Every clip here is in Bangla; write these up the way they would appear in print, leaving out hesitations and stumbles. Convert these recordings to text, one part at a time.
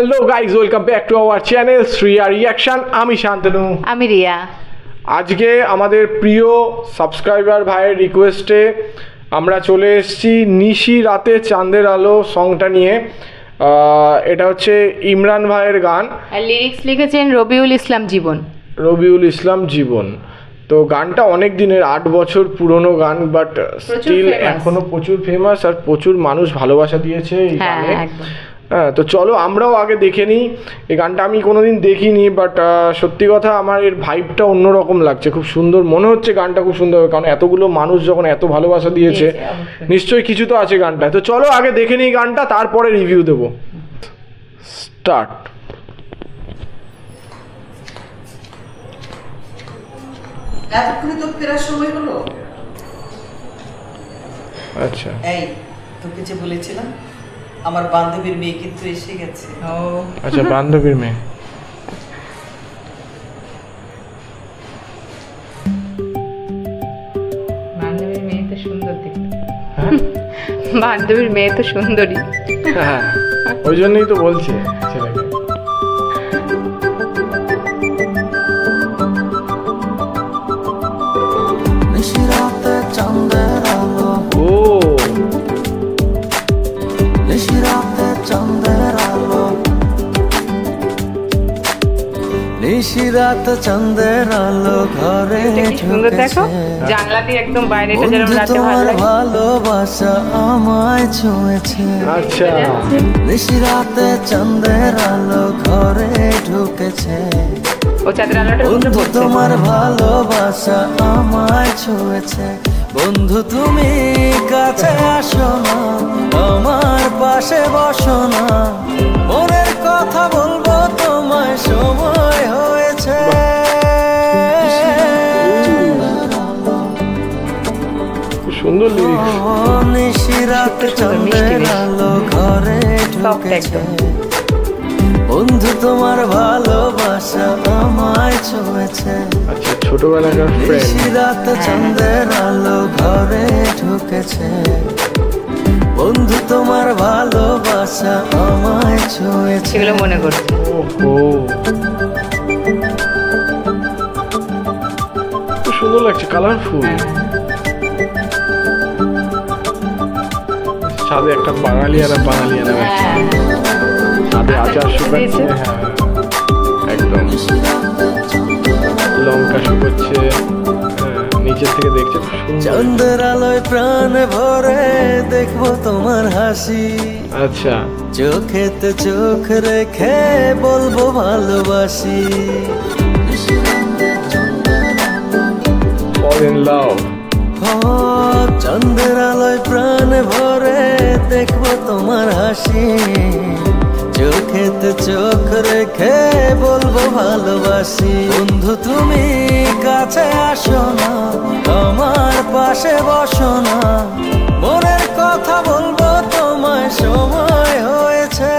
Hello guys, welcome back to our channel Shriya reaction. আমি শান্তনু, আমি রিয়া। আজকে আমাদের প্রিয় সাবস্ক্রাইবার ভাইয়ের রিকোয়েস্টে আমরা চলে এসেছি নিশি রাতে চাঁদের আলো সংটা নিয়ে। এটা হচ্ছে ইমরান ভাইয়ের গান, আর লিরিক্স লিখেছেন রবিউল ইসলাম জীবন। তো গানটা অনেক দিনের, 8 বছর পুরনো গান, বাট স্টিল এখনো প্রচুর ফেমাস আর প্রচুর মানুষ ভালোবাসা দিয়েছে এই গানে। হ্যাঁ, তো চলো আমরাও আগে দেখে নিই। এই গানটা আমি কোনোদিন দেখিনি, বাট সত্যি কথা আমার এর ভাইবটা অন্যরকম লাগছে, খুব সুন্দর মনে হচ্ছে গানটা, খুব সুন্দর। কারণ এতগুলো মানুষ যখন এত ভালোবাসা দিয়েছে, নিশ্চয়ই কিছু তো আছে গানটায়। তো চলো আগে দেখে নিই গানটা, তারপরে রিভিউ দেবো। স্টার্ট। এতক্ষণে তো ফেরার সময় হলো। আচ্ছা, এই তোকে যে বলেছিলাম আমার বান্ধবীর মেয়ে কিন্তু এসে গেছে। আচ্ছা, বান্ধবীর মেয়ে। বান্ধবীর মেয়ে তো সুন্দর দেখতে। বান্ধবীর মেয়ে তো সুন্দরী। হ্যাঁ, ওই জন্যই তো বলছে ছেলেকে। নিশিরাত চাঁদের আলো ঘরে সুন্দর, দেখো জানলা দিয়ে একদম বাইরেটা যেরকম রাতে ভালো লাগে। ভালোবাসা আমায় ছুঁয়েছে। আচ্ছা, নিশিরাতে চাঁদের আলো ঘরে ঢুকেছে। ও চাঁদের আলোটা বন্ধু তোমার ভালোবাসা আমায় ছুঁয়েছে। বন্ধু তুমি কাছে আসো না, আমার পাশে বসো না, মনের কথা বলবো তোমায়, সময় হয়েছে। সুন্দর লিরিক্স। নিশিরাত চাঁদের আলো ঘরে ঢুকেছে। বন্ধু তোমার ভালোবাসা আমায় ছুঁয়েছে। আচ্ছা, ছোটবেলাকার ফ্রেন্ড। নিশিরাত চাঁদের আলো ঘরে ঢুকেছে। বন্ধু তোমার ভালোবাসা আমায় ছুঁয়েছে। সেগুলো মনে করছে। খুব সুন্দর লাগছে, কালারফুল। ছাদে একটা বাঙালিয়ানা ছাদে আচার শুকাচ্ছে। হ্যাঁ, একদম লঙ্কা শুকাচ্ছে। নিচের থেকে দেখছে। চাঁদের আলোয় প্রাণ ভরে দেখবো তোমার হাসি। আচ্ছা, চোখেতে চোখ রেখে বলবো ভালোবাসি। fall in love। চাঁদের আলোয় প্রাণ ভরে দেখবো তোমার হাসি। চোখেতে চোখ রেখে বলবো ভালোবাসি। বন্ধু তুমি কাছে আসো না, আমার পাশে বসো না, মনের কথা বলবো তোমায়, সময় হয়েছে।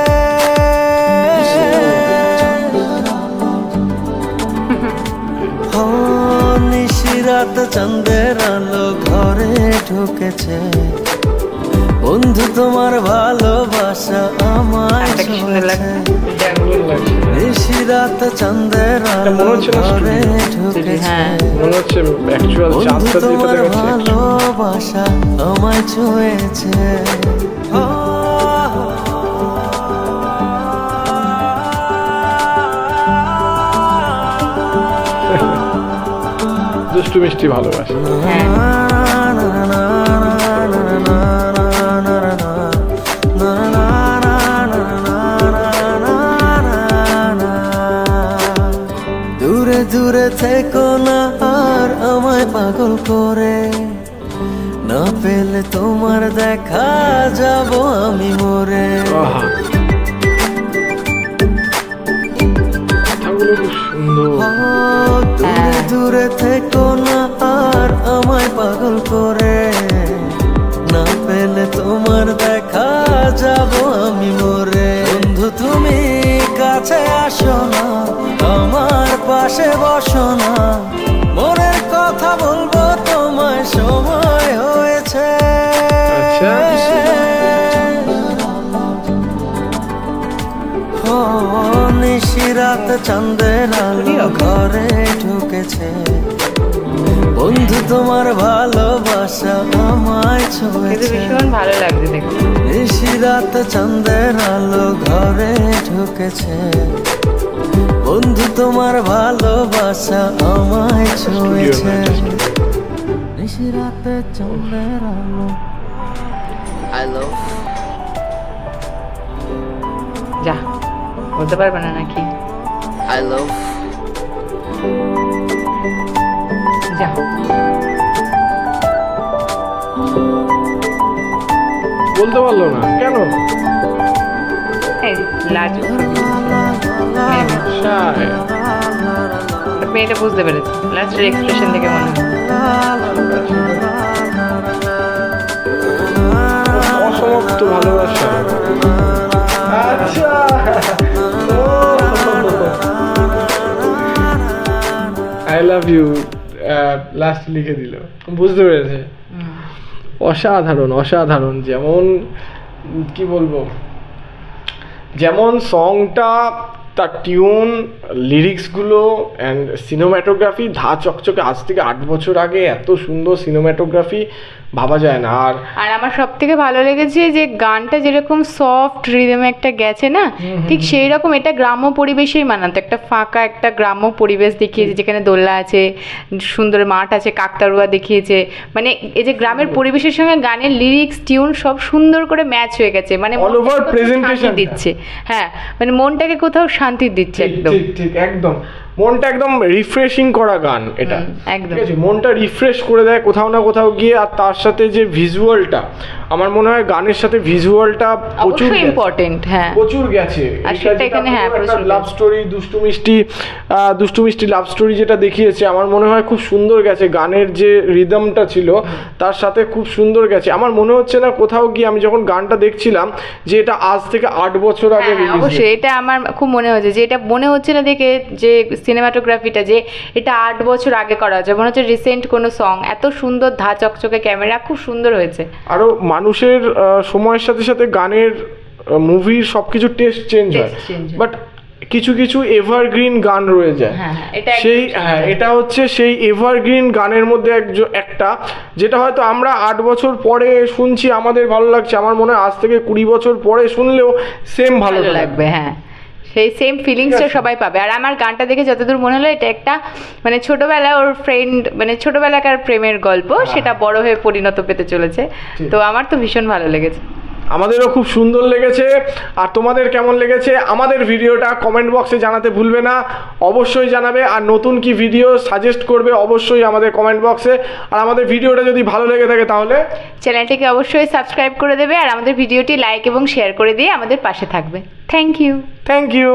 নিশিরাত চাঁদের আলো ঘরে ঢুকেছে। বন্ধু তোমার ভালোবাসা আমায় ছুঁয়েছে। নিশিরাত চাঁদের আলো ঘরে ঢুকেছে। বন্ধু তোমার ভালোবাসা আমায় ছুঁয়েছে। দুষ্টু মিষ্টি ভালোবাসা। দূরে দূরে থেকো না আর আমায় পাগল করে, না পেলে তোমার দেখা যাব আমি মরে। দূরে দূরে থেকো না আর আমায় পাগল করে, না পেলে তোমার দেখা যাব আমি মরে। বন্ধু তুমি কাছে আসো না, আমার পাশে বসো না, মনের কথা বলবো তোমায়, সময় হয়েছে। নিশিরাত চাঁদের আলো ঘরে ঢুকেছে, বন্ধু তোমার ভালোবাসা আমায় ছুঁয়েছে। ভীষণ ভালো লাগছে দেখতে। নিশিরাত চাঁদের আলো ঘরে ঢুকেছে, বন্ধু তোমার ভালোবাসা আমায় ছুঁয়েছে। নিশিরাতে চাঁদের আলো I love যা বলতে পারবে না নাকি? I love যা বলতে পারলো না কেন? লাজ Shy. মেয়েটা বুঝতে পেরেছে লাস্টের এক্সপ্রেশন থেকে মনে হয়। অসমাপ্ত ভালোবাসা। আচ্ছা আই লাভ ইউ লাস্ট লিখে দিল, বুঝতে পেরেছে। অসাধারণ অসাধারণ, যেমন কি বলবো, যেমন সংটা, তার টিউন, লিরিক্সগুলো অ্যান্ড সিনেমাটোগ্রাফি ধা চকচকে। আজ থেকে 8 বছর আগে এত সুন্দর সিনেমাটোগ্রাফি ভাবা যায় না। আর আমার সব থেকে ভালো লেগেছে যে গানটা যেরকম সফট রিদমে একটা গেছে না, ঠিক সেই রকম এটা গ্রাম্য পরিবেশেই মানাতো। একটা ফাঁকা একটা গ্রাম্য পরিবেশ দেখিয়েছে, যেখানে দোলনা আছে, সুন্দর মাঠ আছে, কাকতাড়ুয়া দেখিয়েছে। মানে এই যে গ্রামের পরিবেশের সঙ্গে গানের লিরিক্স, টিউন সব সুন্দর করে ম্যাচ হয়ে গেছে। মানে অল ওভার প্রেজেন্টেশন দিচ্ছে, হ্যাঁ, মানে মনটাকে কোথাও শান্তি দিচ্ছে একদম। ঠিক একদম, মনটা একদম রিফ্রেশিং করা গান এটা, একদম ঠিক আছে, মনটা রিফ্রেশ করে দেয় কোথাও না কোথাও গিয়ে। আর তার সাথে যে ভিজুয়ালটা, আমার মনে হয় গানের সাথে ভিজুয়ালটা প্রচুর ইম্পর্টেন্ট, হ্যাঁ প্রচুর গেছে। এখানে হ্যাঁ প্রচুর লাভ স্টোরি, দুষ্টু মিষ্টি লাভ স্টোরি যেটা দেখিয়েছে, আমার মনে হয় খুব সুন্দর গেছে। গানের যে রিদমটা ছিল তার সাথে খুব সুন্দর গেছে। আমার মনে হচ্ছে না কোথাও গিয়ে, আমি যখন গানটা দেখছিলাম, যে এটা আজ থেকে 8 বছর আগে রিলিজ। অবশ্যই এটা আমার খুব মনে হচ্ছে, যে এটা মনে হচ্ছে না দেখে যে সিনেমাটোগ্রাফিটা, যে এটা 8 বছর আগে করা হয়েছে, মনে হচ্ছে রিসেন্ট কোনো সং। এত সুন্দর ধা চকচকে ক্যামেরা, খুব সুন্দর হয়েছে। আরো মানুষের সময়ের সাথে সাথে গানের, মুভির সবকিছু টেস্ট চেঞ্জ হয়, বাট কিছু কিছু এভারগ্রিন গান রয়ে যায়। সেই এটা হচ্ছে সেই এভারগ্রিন গানের মধ্যে একটা, যেটা হয়তো আমরা 8 বছর পরে শুনছি, আমাদের ভালো লাগছে। আমার মনে হয় আজ থেকে 20 বছর পরে শুনলেও সেম ভালো লাগবে। হ্যাঁ, সেই সেম ফিলিংসটা সবাই পাবে। আর আমার গানটা দেখে যতদূর মনে হলো, এটা একটা মানে ছোটবেলায় ওর ফ্রেন্ড, মানে ছোটবেলাকার প্রেমের গল্প, সেটা বড় হয়ে পরিণত পেতে চলেছে। তো আমার তো ভীষণ ভালো লেগেছে। আমাদেরও খুব সুন্দর লেগেছে। আর তোমাদের কেমন লেগেছে আমাদের ভিডিওটা কমেন্ট বক্সে জানাতে ভুলবে না, অবশ্যই জানাবে। আর নতুন কি ভিডিও সাজেস্ট করবে অবশ্যই আমাদের কমেন্ট বক্সে। আর আমাদের ভিডিওটা যদি ভালো লেগে থাকে তাহলে চ্যানেলটিকে অবশ্যই সাবস্ক্রাইব করে দেবে, আর আমাদের ভিডিওটি লাইক এবং শেয়ার করে দিয়ে আমাদের পাশে থাকবে। Thank you.